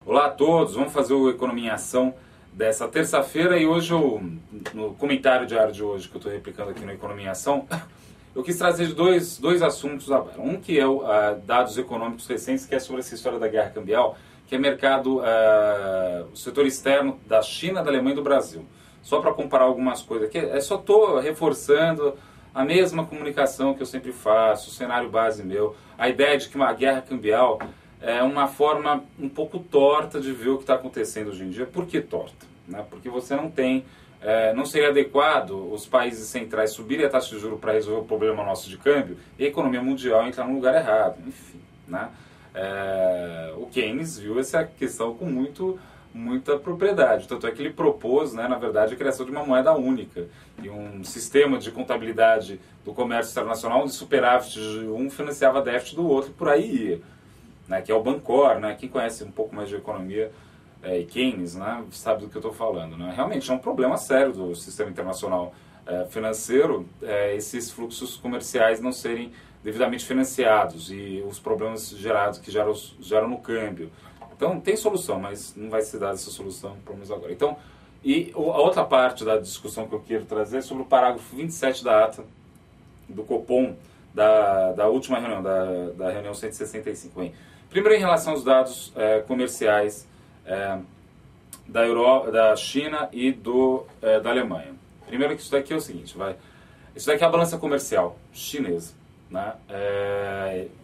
Olá a todos, vamos fazer o Economia em Ação dessa terça-feira e hoje, no comentário diário de hoje que eu estou replicando aqui no Economia em Ação, eu quis trazer dois assuntos agora. Um que é dados econômicos recentes, que é sobre essa história da guerra cambial, que é mercado, o setor externo da China, da Alemanha e do Brasil. Só para comparar algumas coisas aqui, só estou reforçando a mesma comunicação que eu sempre faço, o cenário base meu, a ideia de que uma guerra cambial é uma forma um pouco torta de ver o que está acontecendo hoje em dia. Por que torta? Né? Porque você não tem, não seria adequado os países centrais subirem a taxa de juros para resolver o problema nosso de câmbio e a economia mundial entrar no lugar errado. Enfim, né? O Keynes viu essa questão com muita propriedade. Tanto é que ele propôs, né, na verdade, a criação de uma moeda única e um sistema de contabilidade do comércio internacional onde superávit de um financiava déficit do outro e por aí ia. Né, que é o Bancor, né, quem conhece um pouco mais de economia e Keynes, né, sabe do que eu estou falando. Né? Realmente é um problema sério do sistema internacional financeiro esses fluxos comerciais não serem devidamente financiados e os problemas que geram no câmbio. Então tem solução, mas não vai ser dada essa solução, pelo menos agora. Então, e a outra parte da discussão que eu quero trazer é sobre o parágrafo 27 da ata do Copom, da última reunião, da reunião 165. Primeiro, em relação aos dados comerciais da China e da Alemanha. Primeiro que isso daqui é o seguinte, isso daqui é a balança comercial chinesa. Né?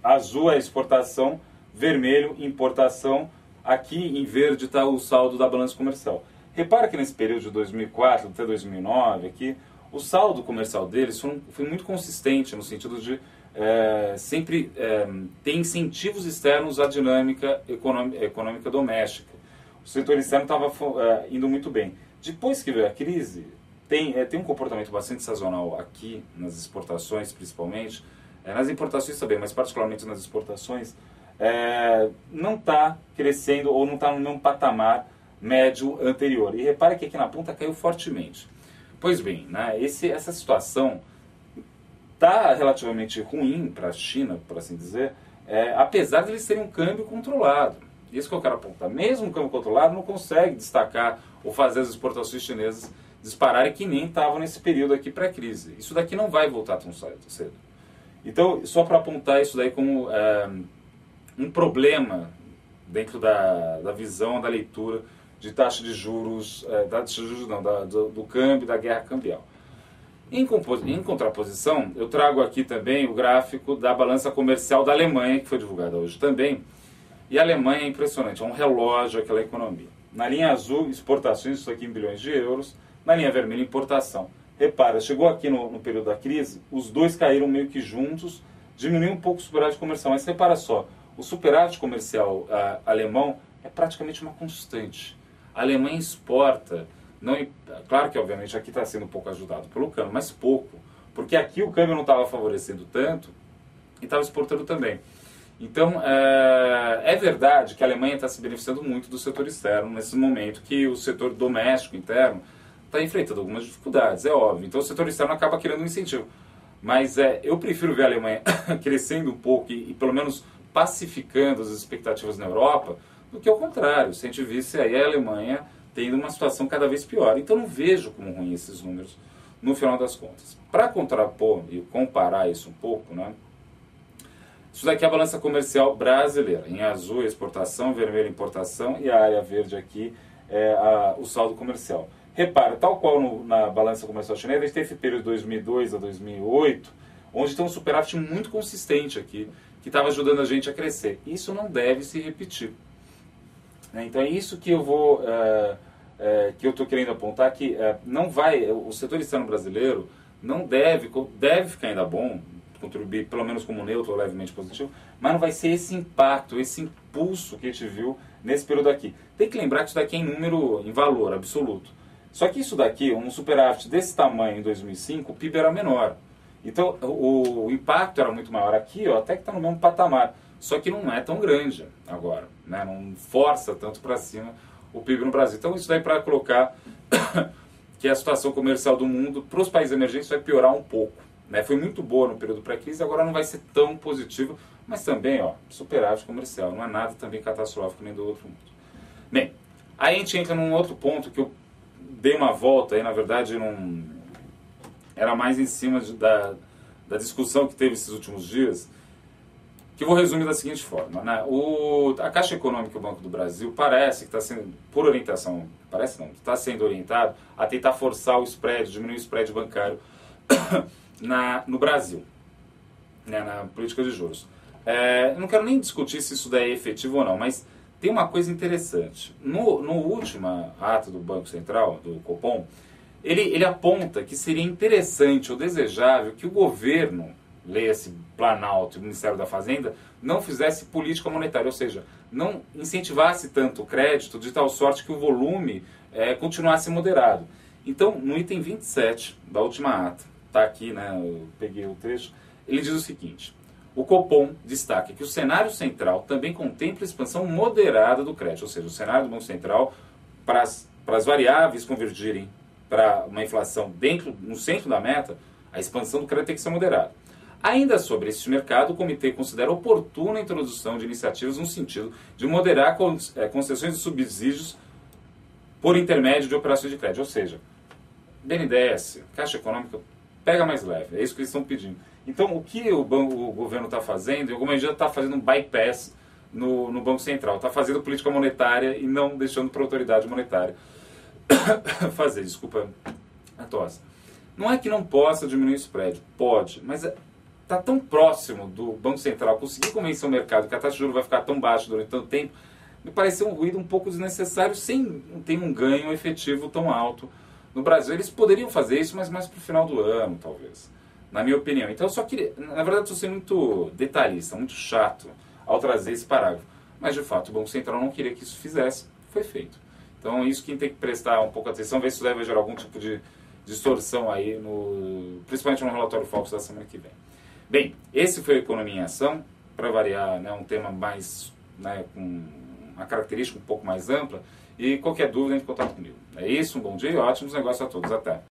Azul é exportação, vermelho importação, aqui em verde está o saldo da balança comercial. Repara que nesse período de 2004 até 2009, aqui, o saldo comercial deles foi muito consistente no sentido de sempre ter incentivos externos à dinâmica econômica doméstica. O setor externo estava indo muito bem. Depois que veio a crise, tem um comportamento bastante sazonal aqui, nas exportações principalmente, nas importações também, mas particularmente nas exportações, não está crescendo ou não está no mesmo patamar médio anterior. E repare que aqui na ponta caiu fortemente. Pois bem, né, essa situação está relativamente ruim para a China, por assim dizer, apesar de eles terem um câmbio controlado. Isso que eu quero apontar. Mesmo o câmbio controlado não consegue destacar ou fazer as exportações chinesas dispararem que nem estavam nesse período aqui pré-crise. Isso daqui não vai voltar tão cedo. Então, só para apontar isso daí como um problema dentro da visão, da leitura de taxa de juros, do câmbio, da guerra cambial. Em contraposição, eu trago aqui também o gráfico da balança comercial da Alemanha, que foi divulgada hoje também. E a Alemanha é impressionante, é um relógio aquela economia. Na linha azul, exportações, isso aqui em bilhões de euros. Na linha vermelha, importação. Repara, chegou aqui no período da crise, os dois caíram meio que juntos, diminuiu um pouco o superávit comercial. Mas repara só, o superávit comercial alemão é praticamente uma constante. A Alemanha exporta, claro que obviamente aqui está sendo um pouco ajudado pelo câmbio, mas pouco, porque aqui o câmbio não estava favorecendo tanto e estava exportando também. Então, é verdade que a Alemanha está se beneficiando muito do setor externo nesse momento que o setor doméstico interno está enfrentando algumas dificuldades, é óbvio. Então o setor externo acaba querendo um incentivo. Mas eu prefiro ver a Alemanha crescendo um pouco e pelo menos pacificando as expectativas na Europa do que ao contrário. Se a gente visse aí a Alemanha tendo uma situação cada vez pior. Então não vejo como ruim esses números no final das contas. Para contrapor e comparar isso um pouco, né? Isso daqui é a balança comercial brasileira. Em azul, exportação, vermelho, importação e a área verde aqui é o saldo comercial. Repara, tal qual na balança comercial chinesa, a gente teve esse período de 2002 a 2008, onde tem um superávit muito consistente aqui, que estava ajudando a gente a crescer. Isso não deve se repetir. Então é isso que eu estou querendo apontar, que o setor externo brasileiro não deve ficar ainda bom, contribuir pelo menos como neutro ou levemente positivo, mas não vai ser esse impacto, esse impulso que a gente viu nesse período aqui. Tem que lembrar que isso daqui é em valor absoluto. Só que isso daqui, um superávit desse tamanho em 2005, o PIB era menor. Então o impacto era muito maior aqui, até que está no mesmo patamar. Só que não é tão grande agora, né? Não força tanto para cima o PIB no Brasil. Então isso daí para colocar que a situação comercial do mundo para os países emergentes vai piorar um pouco. Né? Foi muito boa no período pré-crise, agora não vai ser tão positivo, mas também superávit comercial, não é nada também catastrófico nem do outro mundo. Bem, aí a gente entra num outro ponto que eu dei uma volta, aí na verdade não era mais em cima da discussão que teve esses últimos dias, que eu vou resumir da seguinte forma, né? A Caixa Econômica e o Banco do Brasil parece que está sendo, por orientação, parece não, está sendo orientado a tentar forçar o spread, diminuir o spread bancário no Brasil, né, na política de juros. Eu não quero nem discutir se isso daí é efetivo ou não, mas tem uma coisa interessante. No último ato do Banco Central, do Copom, ele aponta que seria interessante ou desejável que o governo, leia-se Planalto e o Ministério da Fazenda, não fizesse política monetária, ou seja, não incentivasse tanto o crédito de tal sorte que o volume continuasse moderado. Então, no item 27 da última ata, está aqui, né, eu peguei o trecho, ele diz o seguinte: o Copom destaca que o cenário central também contempla expansão moderada do crédito, ou seja, o cenário do Banco Central, para as variáveis convergirem para uma inflação no centro da meta, a expansão do crédito tem que ser moderada. Ainda sobre este mercado, o comitê considera oportuna a introdução de iniciativas no sentido de moderar concessões e subsídios por intermédio de operações de crédito. Ou seja, BNDES, Caixa Econômica, pega mais leve. É isso que eles estão pedindo. Então, o que o governo está fazendo, em alguma medida está fazendo um bypass no Banco Central. Está fazendo política monetária e não deixando para a autoridade monetária fazer. Desculpa a tosse. Não é que não possa diminuir o spread. Pode, mas está tão próximo do Banco Central conseguir convencer o mercado que a taxa de juros vai ficar tão baixa durante tanto tempo, me pareceu um ruído um pouco desnecessário sem ter um ganho efetivo tão alto no Brasil. Eles poderiam fazer isso, mas mais para o final do ano, talvez, na minha opinião. Então eu só queria, na verdade estou sendo muito detalhista, muito chato ao trazer esse parágrafo, mas de fato o Banco Central não queria que isso fizesse, foi feito. Então isso quem tem que prestar um pouco atenção, ver se isso deve gerar algum tipo de distorção aí, principalmente no relatório Focus da semana que vem. Bem, esse foi a Economia em Ação, para variar, né, um tema mais, né, com uma característica um pouco mais ampla, e qualquer dúvida entre em contato comigo. É isso, um bom dia e ótimos negócios a todos. Até!